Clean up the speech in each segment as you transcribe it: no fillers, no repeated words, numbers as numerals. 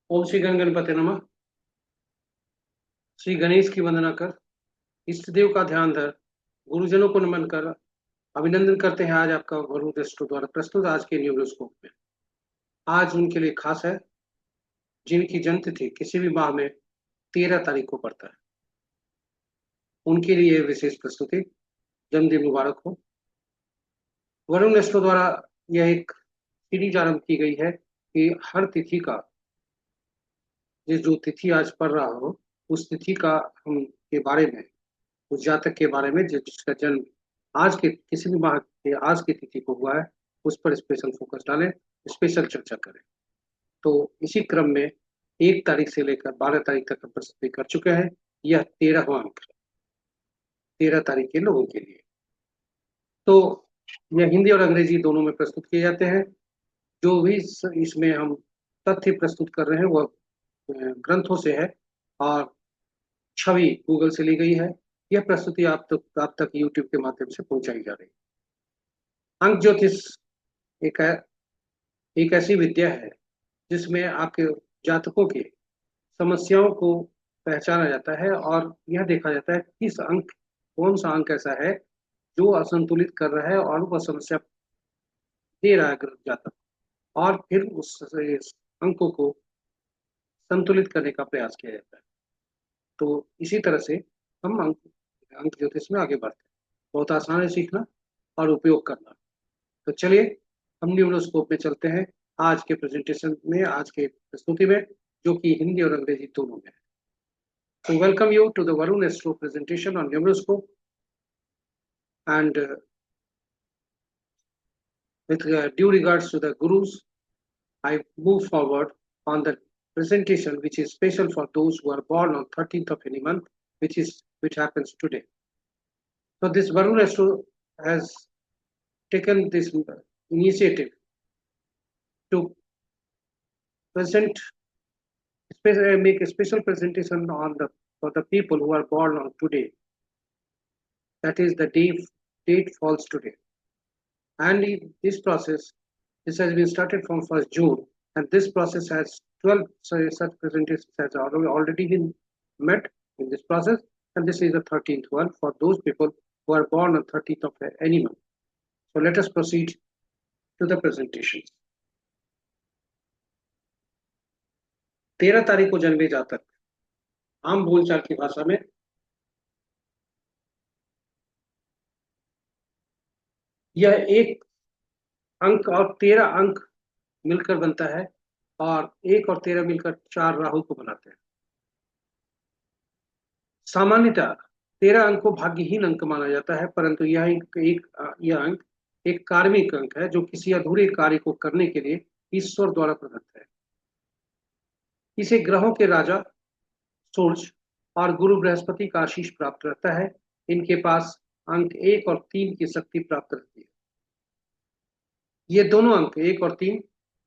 ओम श्री गणपति नमः। श्री गणेश की वंदना कर, इष्ट देव का ध्यान धर, गुरुजनों को नमन कर, अभिनंदन करते हैं आज आपका वरुण दृष्टो द्वारा प्रस्तुत आज के न्यूरोस्कोप में। आज उनके लिए खास है जिनकी जन्म तिथि किसी भी माह में 13 तारीख को पड़ता है। उनके लिए विशेष प्रस्तुति। जन्मदिन मुबारक हो। वरुण दृष्टो द्वारा यह एक सीरीज आरंभ की गई है कि हर तिथि का, जिस जो तिथि आज पढ़ रहा हो उस तिथि का हम के बारे में, उस जातक के बारे में जिसका जन्म आज के किसी भी माह के आज की तिथि को हुआ है, उस पर स्पेशल फोकस डालें, स्पेशल चर्चा करें। तो इसी क्रम में 1 तारीख से लेकर 12 तारीख तक हम प्रस्तुति कर चुके हैं। यह 13वां अंक है 13 तारीख के लोगों के लिए। तो यह हिंदी और अंग्रेजी दोनों में प्रस्तुत किए जाते हैं। जो भी इसमें हम तथ्य प्रस्तुत कर रहे हैं वह ग्रंथों से है और छवि गूगल से ली गई है। यह प्रस्तुति आप तक यूट्यूब के माध्यम से पहुंचाई जा रही है। अंक ज्योतिष एक एक ऐसी विद्या है जिसमें आपके जातकों की समस्याओं को पहचाना जाता है और यह देखा जाता है कि किस अंक, कौन सा अंक ऐसा है जो असंतुलित कर रहा है और वह समस्या दे रहा है जातक, और फिर उस अंकों को संतुलित करने का प्रयास किया जाता है। तो इसी तरह से हम अंक अंक ज्योतिष में आगे बढ़ते हैं। बहुत आसान है सीखना और उपयोग करना। तो चलिए हम न्यूरोस्कोप में चलते हैं आज के प्रेजेंटेशन में, आज के प्रस्तुति में, जो कि हिंदी और अंग्रेजी दोनों में है। So welcome you to the Varun Astro presentation on Numeroscope, and with due regards to the gurus, I move forward on the presentation, which is special for those who are born on 13th of any month, which happens today. So this Varun Astro has taken this initiative to present, make a special presentation on the for the people who are born on today. That is the date falls today. And in this process, this has been started from 1st June, and this process has 12 such presentations has already been met in this process, and this is the 13th one for those people who are born on 30th of any month. So let us proceed to the presentations. 13 तारीख को जन्मे जातक, आम बोलचाल की भाषा में यह एक अंक और 13 अंक मिलकर बनता है, और 1 और 13 मिलकर 4 राहु को बनाते हैं। सामान्यतः 13 अंक को भाग्यहीन अंक माना जाता है, परंतु यह अंक एक कार्मिक अंक है जो किसी अधूरे कार्य को करने के लिए ईश्वर द्वारा प्रदत्त है। इसे ग्रहों के राजा सूर्य और गुरु बृहस्पति का आशीष प्राप्त रहता है। इनके पास अंक 1 और 3 की शक्ति प्राप्त रहती है। ये दोनों अंक 1 और 3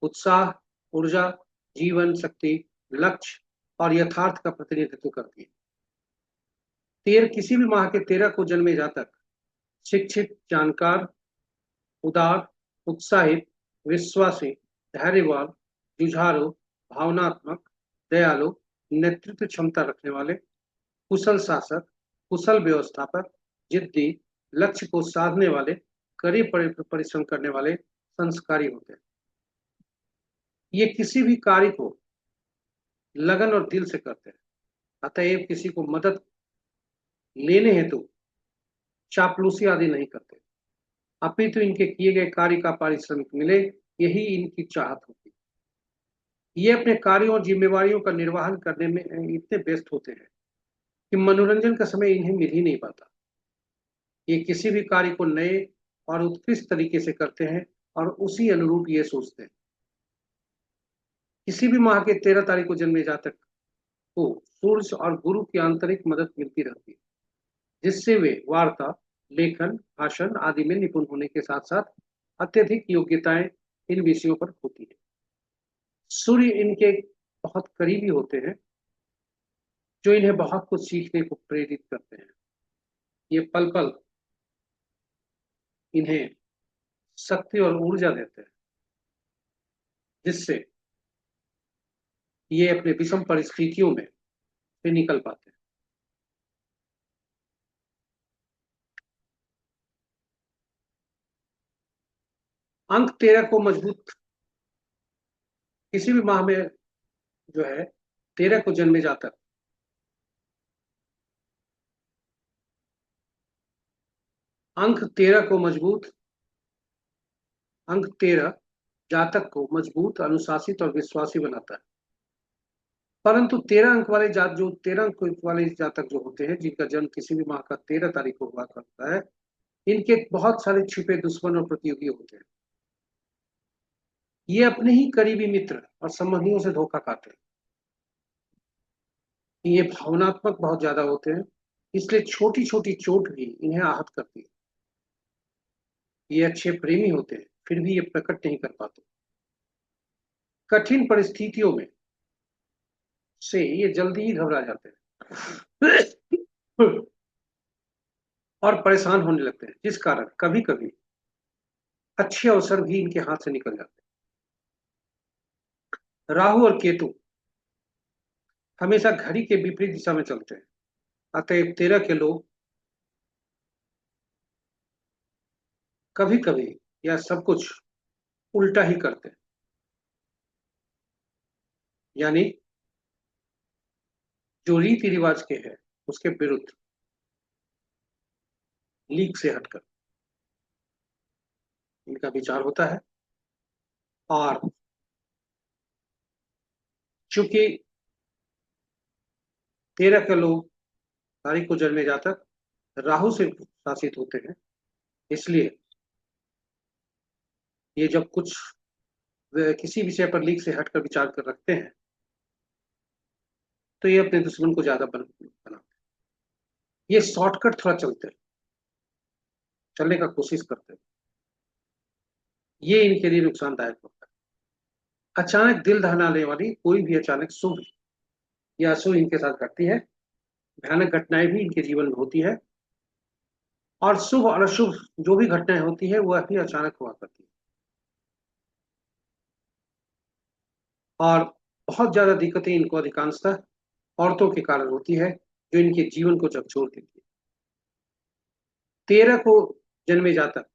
उत्साह, ऊर्जा, जीवन शक्ति, लक्ष्य और यथार्थ का प्रतिनिधित्व करती है। किसी भी माह के 13 को जन्मे जातक शिक्षित, जानकार, उदार, उत्साहित, विश्वासी, धैर्यवान, जुझारू, भावनात्मक, दयालु, नेतृत्व क्षमता रखने वाले, कुशल शासक, कुशल व्यवस्थापक, जिद्दी, लक्ष्य को साधने वाले, कड़ी परिश्रम करने वाले, संस्कारी होते हैं। ये किसी भी कार्य को लगन और दिल से करते हैं। अतएव किसी को मदद लेने हेतु चापलूसी आदि नहीं करते, अपितु इनके किए गए कार्य का पारिश्रमिक मिले, यही इनकी चाहत होती है। ये अपने कार्यों और जिम्मेवारियों का निर्वहन करने में इतने व्यस्त होते हैं कि मनोरंजन का समय इन्हें मिल ही नहीं पाता। ये किसी भी कार्य को नए और उत्कृष्ट तरीके से करते हैं और उसी अनुरूप ये सोचते हैं। किसी भी माह के 13 तारीख को जन्मे जातक को सूर्य और गुरु की आंतरिक मदद मिलती रहती है, जिससे वे वार्ता, लेखन, भाषण आदि में निपुण होने के साथ साथ अत्यधिक योग्यताएं इन विषयों पर होती है। सूर्य इनके बहुत करीबी होते हैं, जो इन्हें बहुत कुछ सीखने को प्रेरित करते हैं। ये पल पल इन्हें शक्ति और ऊर्जा देते हैं, जिससे ये अपने विषम परिस्थितियों में से निकल पाते हैं। अंक 13 को मजबूत किसी भी माह में जो है 13 को जन्मे जातक अंक 13 को मजबूत अंक 13 जातक को मजबूत, अनुशासित और विश्वासी बनाता है। परंतु 13 अंक वाले जो 13 अंक वाले जातक जो होते हैं, जिनका जन्म किसी भी माह का 13 तारीख को हुआ करता है, इनके बहुत सारे छिपे दुश्मन और प्रतियोगी होते हैं। ये अपने ही करीबी मित्र और संबंधियों से धोखा खाते हैं। ये भावनात्मक बहुत ज्यादा होते हैं, इसलिए छोटी छोटी चोट भी इन्हें आहत करती है। ये अच्छे प्रेमी होते हैं, फिर भी ये प्रकट नहीं कर पाते। कठिन परिस्थितियों में से ये जल्दी ही घबरा जाते हैं और परेशान होने लगते हैं, जिस कारण कभी कभी अच्छे अवसर भी इनके हाथ से निकल जाते हैं। राहु और केतु हमेशा घड़ी के विपरीत दिशा में चलते हैं, अतएव 13 के लोग कभी कभी या सब कुछ उल्टा ही करते हैं, यानी जो रीति रिवाज के है उसके विरुद्ध, लीक से हटकर इनका विचार होता है। और चूंकि 13 के लोग तारीख को जन्मे जातक राहु से शासित होते हैं, इसलिए ये जब कुछ किसी विषय पर लीक से हटकर विचार कर रखते हैं, तो ये अपने दुश्मन को ज्यादा बनाते हैं। ये शॉर्टकट थोड़ा चलने का कोशिश करते हैं। ये इनके लिए नुकसानदायक होता है। अचानक दिल दहलाने वाली कोई भी अचानक शुभ या अशुभ इनके साथ घटती है। भयानक घटनाएं भी इनके जीवन में होती है, और शुभ और अशुभ जो भी घटनाएं होती है वह भी अचानक हुआ करती है। और बहुत ज्यादा दिक्कतें इनको अधिकांशतः औरतों के कारण होती है, जो इनके जीवन को झकझोर देती है। 13 को जन्मे जातक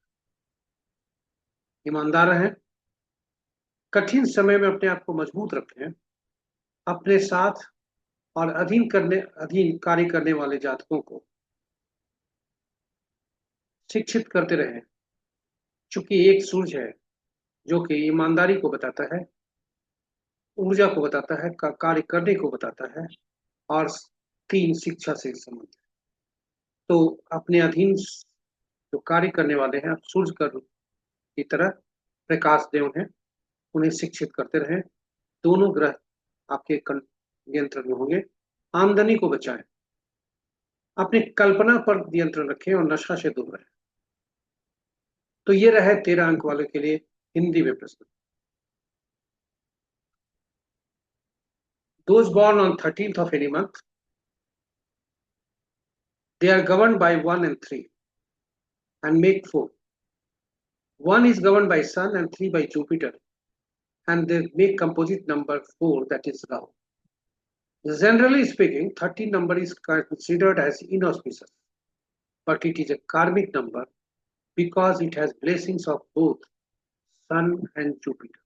ईमानदार रहें, कठिन समय में अपने आप को मजबूत रखें, अपने साथ और अधीन कार्य करने वाले जातकों को शिक्षित करते रहें। चूंकि एक सूरज है जो कि ईमानदारी को बताता है, ऊर्जा को बताता है, कार्य करने को बताता है, और 3 शिक्षा से संबंधित। तो अपने अधीन जो कार्य करने वाले हैं, आप सूर्य की तरह प्रकाश दें उन्हें शिक्षित करते रहें। दोनों ग्रह आपके नियंत्रण में होंगे। आमदनी को बचाएं, अपनी कल्पना पर नियंत्रण रखें और नशा से दूर रहें। तो ये रहे 13 अंक वालों के लिए हिंदी में प्रश्न। Those born on 13th of any month, they are governed by 1 and 3 and make 4. 1 is governed by Sun and 3 by Jupiter, and they make composite number 4, that is Rahu. Generally speaking, 13 number is considered as inauspicious, but it is a karmic number because it has blessings of both Sun and Jupiter.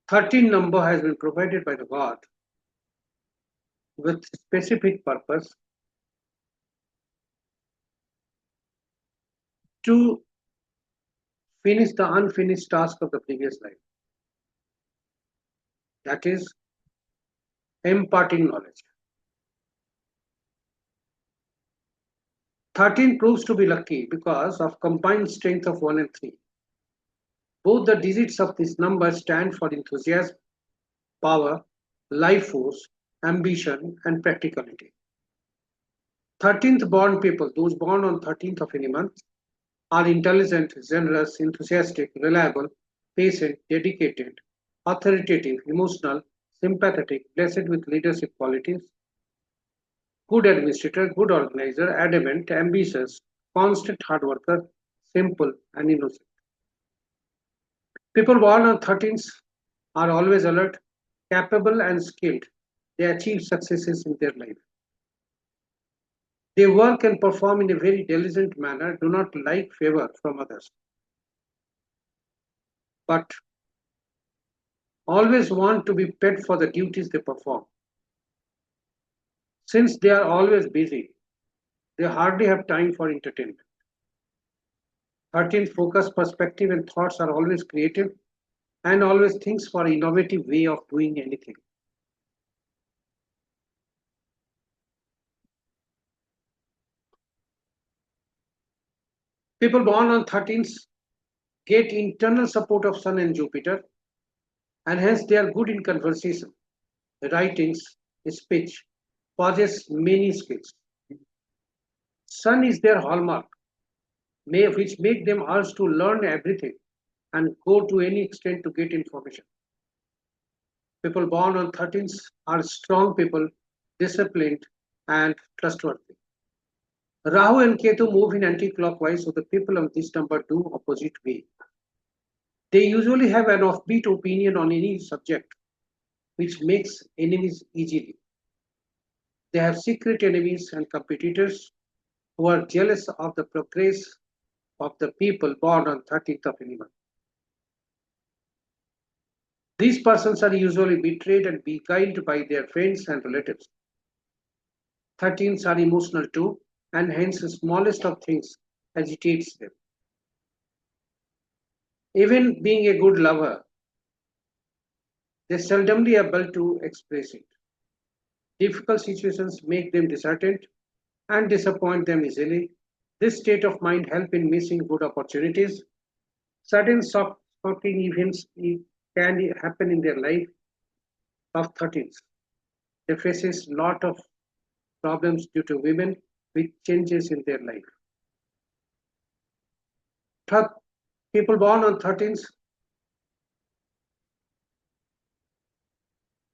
13 number has been provided by the God with specific purpose to finish the unfinished task of the previous life. That is imparting knowledge. 13 proves to be lucky because of combined strength of 1 and 3. Both the digits of this number stand for enthusiasm, power, life force, ambition, and practicality. 13th born people, those born on 13th of any month, are intelligent, generous, enthusiastic, reliable, patient, dedicated, authoritative, emotional, sympathetic, blessed with leadership qualities, good administrator, good organizer, adamant, ambitious, constant hard worker, simple, and innocent. People born on 13th are always alert, capable, and skilled. They achieve successes in their life. They work and perform in a very diligent manner, do not like favor from others, but always want to be paid for the duties they perform. Since they are always busy, they hardly have time for entertainment. 13th focus, perspective, and thoughts are always creative and always thinks for an innovative way of doing anything. People born on 13th get internal support of Sun and Jupiter, and hence they are good in conversation, writings, speech, possess many skills. Sun is their hallmark, which make them urge to learn everything and go to any extent to get information. People born on 13th are strong people, disciplined, and trustworthy. Rahu and Ketu move in anti-clockwise, so the people of this number do opposite way. They usually have an offbeat opinion on any subject, which makes enemies easily. They have secret enemies and competitors who are jealous of the progress of the people born on 13th of any month. These persons are usually betrayed and beguiled by their friends and relatives. 13ths are emotional too, and hence the smallest of things agitates them. Even being a good lover, they seldomly able to express it. Difficult situations make them disheartened and disappoint them easily. This state of mind help in missing good opportunities. Sudden shocking events can happen in their life of 13th. They faces lot of problems due to women with changes in their life. Third, people born on 13th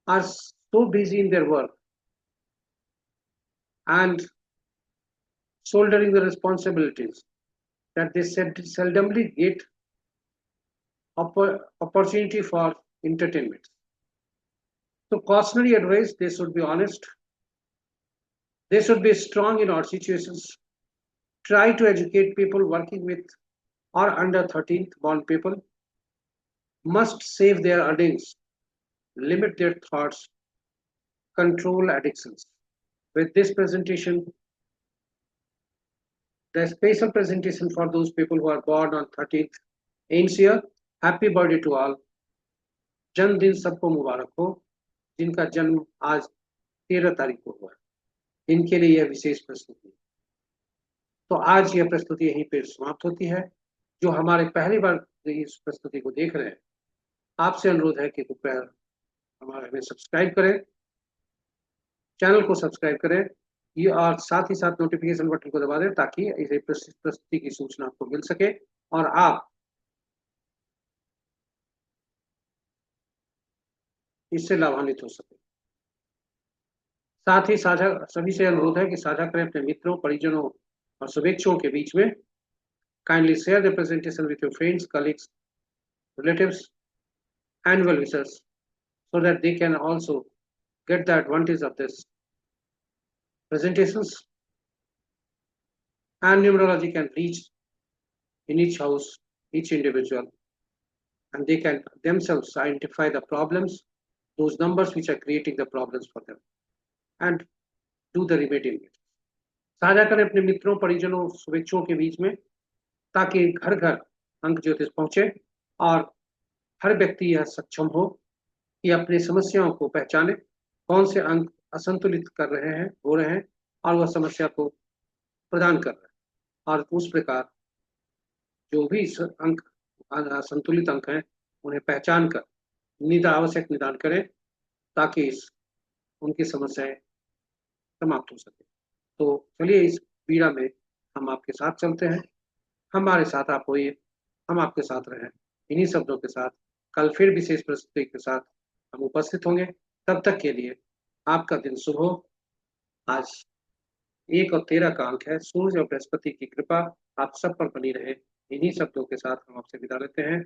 are so busy in their work and shouldering the responsibilities that they seldomly get opportunity for entertainment. So cautionary advice, they should be honest. They should be strong in all situations. Try to educate people working with or under 13th born people. Must save their earnings, limit their thoughts, control addictions. With this presentation, the special presentation for those people who are born on 13th ends here. Happy birthday to all. जन्मदिन सबको मुबारक हो जिनका जन्म आज 13 तारीख को हुआ इनके लिए यह विशेष प्रस्तुति। तो आज यह प्रस्तुति यहीं पर समाप्त होती है। जो हमारे पहली बार इस प्रस्तुति को देख रहे हैं, आपसे अनुरोध है कि कृपया हमें सब्सक्राइब करें, चैनल को सब्सक्राइब करें ये और साथ ही साथ नोटिफिकेशन बटन को दबा दें ताकि इस प्रस्तुति की सूचना आपको मिल सके और आप इससे लाभान्वित हो सके। साथ ही साझा सभी से अनुरोध है कि साझा करें अपने मित्रों, परिजनों और शुभेच्छुओं के बीच में। Kindly share the presentation with your friends, colleagues, relatives and well-wishers so that they can also get the advantage of this presentations, and numerology can reach in each house, each individual, and they can themselves identify the problems, those numbers which are creating the problems for them, and do the remedy in it. साझा करें अपने मित्रों, परिजनों, शुभेच्छुओं के बीच में ताकि घर घर अंक ज्योतिष पहुंचे और हर व्यक्ति यह सक्षम हो कि अपनी समस्याओं को पहचाने, कौन से अंक असंतुलित कर रहे हैं, हो रहे हैं और वह समस्या को प्रदान कर रहे हैं और उस प्रकार जो भी अंक संतुलित अंक हैं उन्हें पहचान कर आवश्यक निदान करें ताकि उनकी समस्याएं समाप्त हो सके। तो चलिए इस पीड़ा में हम आपके साथ चलते हैं, हमारे साथ आप होइए, हम आपके साथ रहें। इन्हीं शब्दों के साथ कल फिर विशेष प्रस्तुति के साथ हम उपस्थित होंगे। तब तक के लिए आपका दिन शुभ हो। आज 1 और 13 का अंक है। सूर्य और बृहस्पति की कृपा आप सब पर बनी रहे। इन्हीं शब्दों के साथ हम आपसे विदा लेते हैं।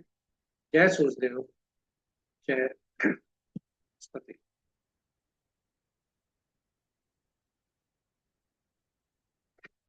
जय सूर्यदेव। जय।